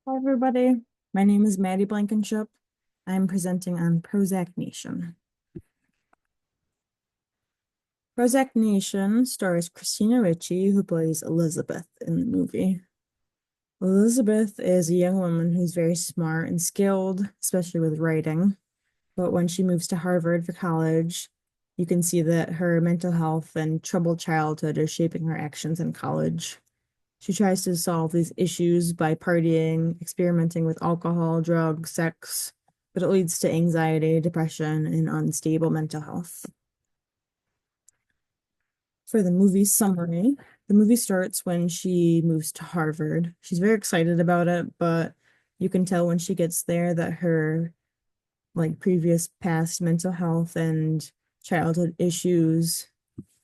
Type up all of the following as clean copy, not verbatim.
Hi, everybody. My name is Maddie Blankenship. I'm presenting on Prozac Nation. Prozac Nation stars Christina Ricci, who plays Elizabeth in the movie. Elizabeth is a young woman who's very smart and skilled, especially with writing. But when she moves to Harvard for college, you can see that her mental health and troubled childhood are shaping her actions in college. She tries to solve these issues by partying, experimenting with alcohol, drugs, sex, but it leads to anxiety, depression, and unstable mental health. For the movie summary, the movie starts when she moves to Harvard. She's very excited about it, but you can tell when she gets there that her previous past mental health and childhood issues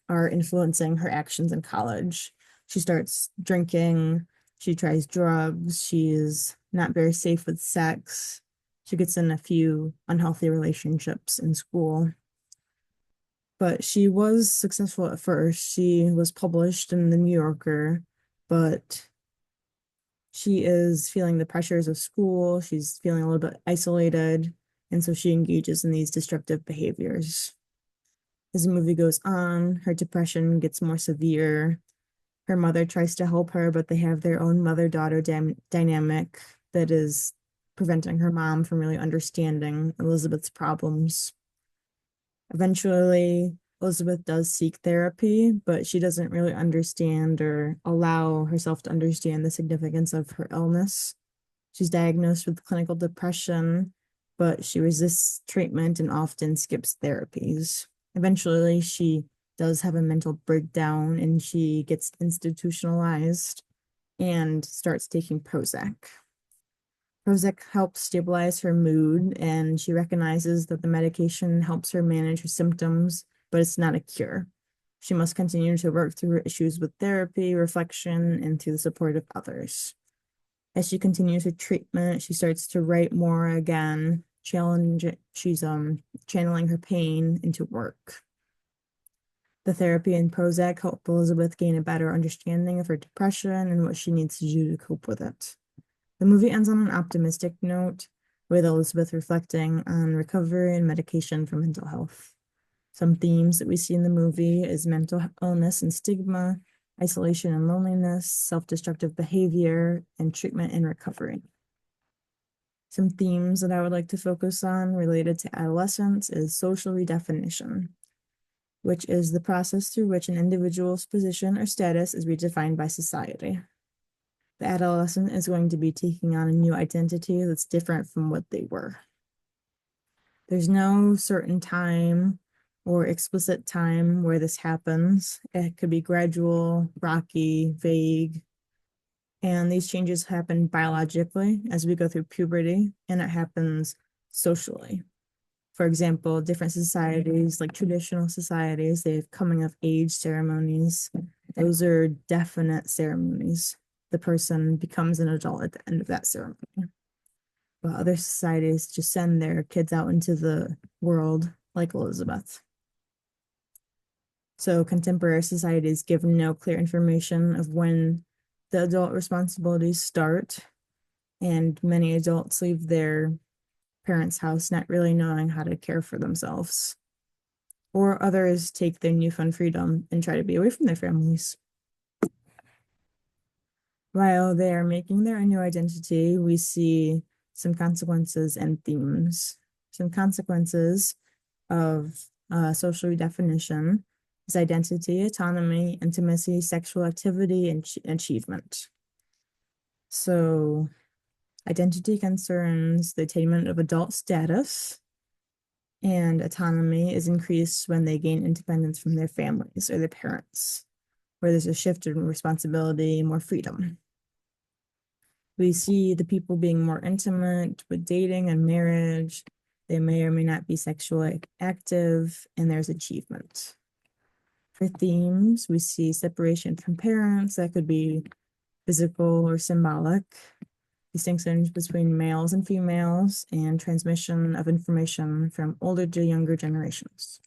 are influencing her actions in college. She starts drinking, she tries drugs, she's not very safe with sex. She gets in a few unhealthy relationships in school. But she was successful at first. She was published in the New Yorker, but she is feeling the pressures of school. She's feeling a little bit isolated, and so she engages in these destructive behaviors. As the movie goes on, her depression gets more severe. Her mother tries to help her, but they have their own mother-daughter dynamic that is preventing her mom from really understanding Elizabeth's problems. Eventually, Elizabeth does seek therapy, but she doesn't really understand or allow herself to understand the significance of her illness. She's diagnosed with clinical depression, but she resists treatment and often skips therapies. Eventually, she does have a mental breakdown and she gets institutionalized and starts taking Prozac. Prozac helps stabilize her mood, and she recognizes that the medication helps her manage her symptoms, but it's not a cure. She must continue to work through her issues with therapy, reflection, and through the support of others. As she continues her treatment, she starts to write more again. She's channeling her pain into work. The therapy and Prozac help Elizabeth gain a better understanding of her depression and what she needs to do to cope with it. The movie ends on an optimistic note, with Elizabeth reflecting on recovery and medication for mental health. Some themes that we see in the movie is mental illness and stigma, isolation and loneliness, self-destructive behavior, and treatment and recovery. Some themes that I would like to focus on related to adolescence is social redefinition, which is the process through which an individual's position or status is redefined by society. The adolescent is going to be taking on a new identity that's different from what they were. There's no certain time or explicit time where this happens. It could be gradual, rocky, vague, and these changes happen biologically as we go through puberty, and it happens socially. For example, different societies, like traditional societies, they have coming of age ceremonies. Those are definite ceremonies. The person becomes an adult at the end of that ceremony. But other societies just send their kids out into the world, like Elizabeth. So contemporary societies give no clear information of when the adult responsibilities start, and many adults leave their parents' house not really knowing how to care for themselves. Or others take their newfound freedom and try to be away from their families. While they are making their new identity, we see some consequences and themes. Some consequences of social redefinition is identity, autonomy, intimacy, sexual activity, and achievement. So, identity concerns the attainment of adult status, and autonomy is increased when they gain independence from their families or their parents, where there's a shift in responsibility, more freedom. We see the people being more intimate with dating and marriage. They may or may not be sexually active, and there's achievement. For themes, we see separation from parents. That could be physical or symbolic. Distinctions between males and females, and transmission of information from older to younger generations.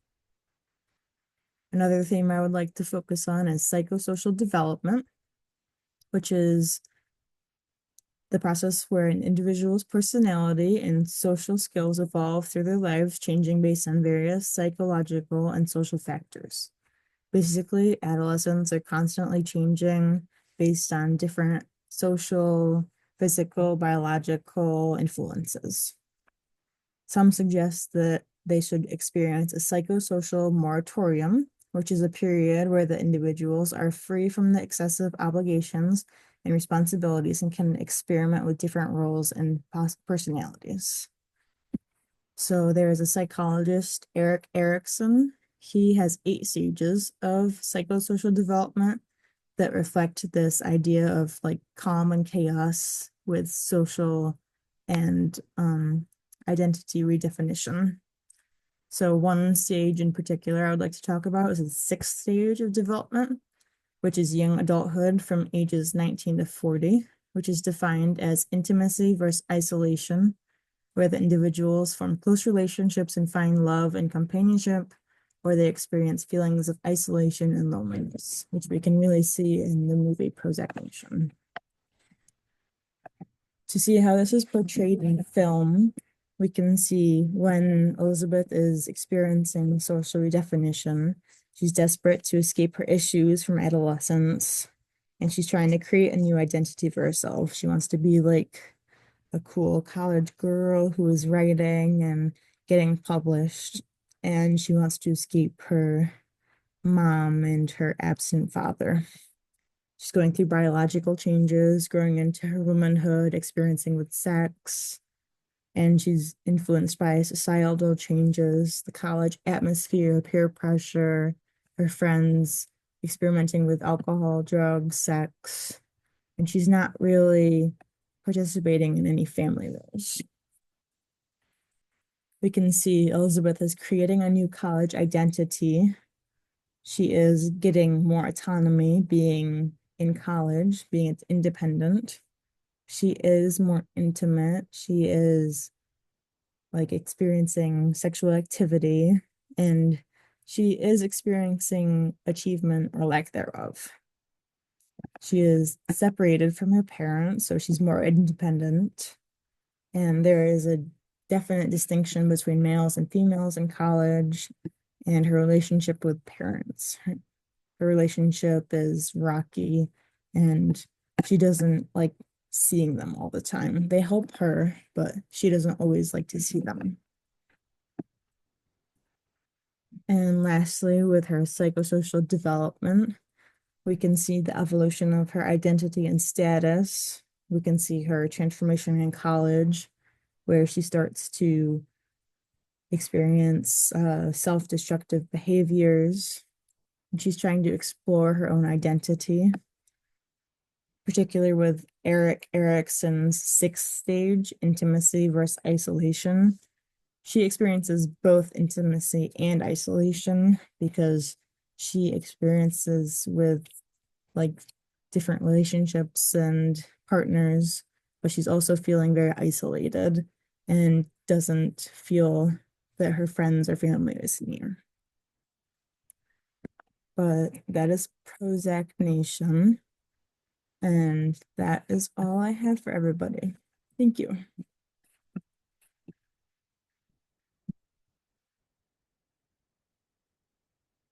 Another theme I would like to focus on is psychosocial development, which is the process where an individual's personality and social skills evolve through their lives, changing based on various psychological and social factors. Basically, adolescents are constantly changing based on different social, physical, biological influences. Some suggest that they should experience a psychosocial moratorium, which is a period where the individuals are free from the excessive obligations and responsibilities and can experiment with different roles and personalities. So there is a psychologist, Eric Erickson. He has 8 stages of psychosocial development that reflect this idea of like calm and chaos with social and identity redefinition. So one stage in particular I would like to talk about is the 6th stage of development, which is young adulthood from ages 19 to 40, which is defined as intimacy versus isolation, where the individuals form close relationships and find love and companionship, or they experience feelings of isolation and loneliness, which we can really see in the movie Prozac Nation. To see how this is portrayed in film, we can see when Elizabeth is experiencing social redefinition, she's desperate to escape her issues from adolescence, and she's trying to create a new identity for herself. She wants to be like a cool college girl who is writing and getting published, and she wants to escape her mom and her absent father. She's going through biological changes, growing into her womanhood, experiencing with sex, and she's influenced by societal changes, the college atmosphere, peer pressure, her friends experimenting with alcohol, drugs, sex, and she's not really participating in any family roles. We can see Elizabeth is creating a new college identity. She is getting more autonomy, being in college, being independent. She is more intimate. She is like experiencing sexual activity, and she is experiencing achievement or lack thereof. She is separated from her parents, so she's more independent. And there is a definite distinction between males and females in college and her relationship with parents. Her relationship is rocky, and she doesn't like seeing them all the time. They help her, but she doesn't always like to see them. And lastly, with her psychosocial development, we can see the evolution of her identity and status. We can see her transformation in college, where she starts to experience self-destructive behaviors. She's trying to explore her own identity, particularly with Eric Erickson's 6th stage, intimacy versus isolation. She experiences both intimacy and isolation because she experiences with like different relationships and partners, but she's also feeling very isolated and doesn't feel that her friends or family is near. But that is Prozac Nation. And that is all I had for everybody. Thank you.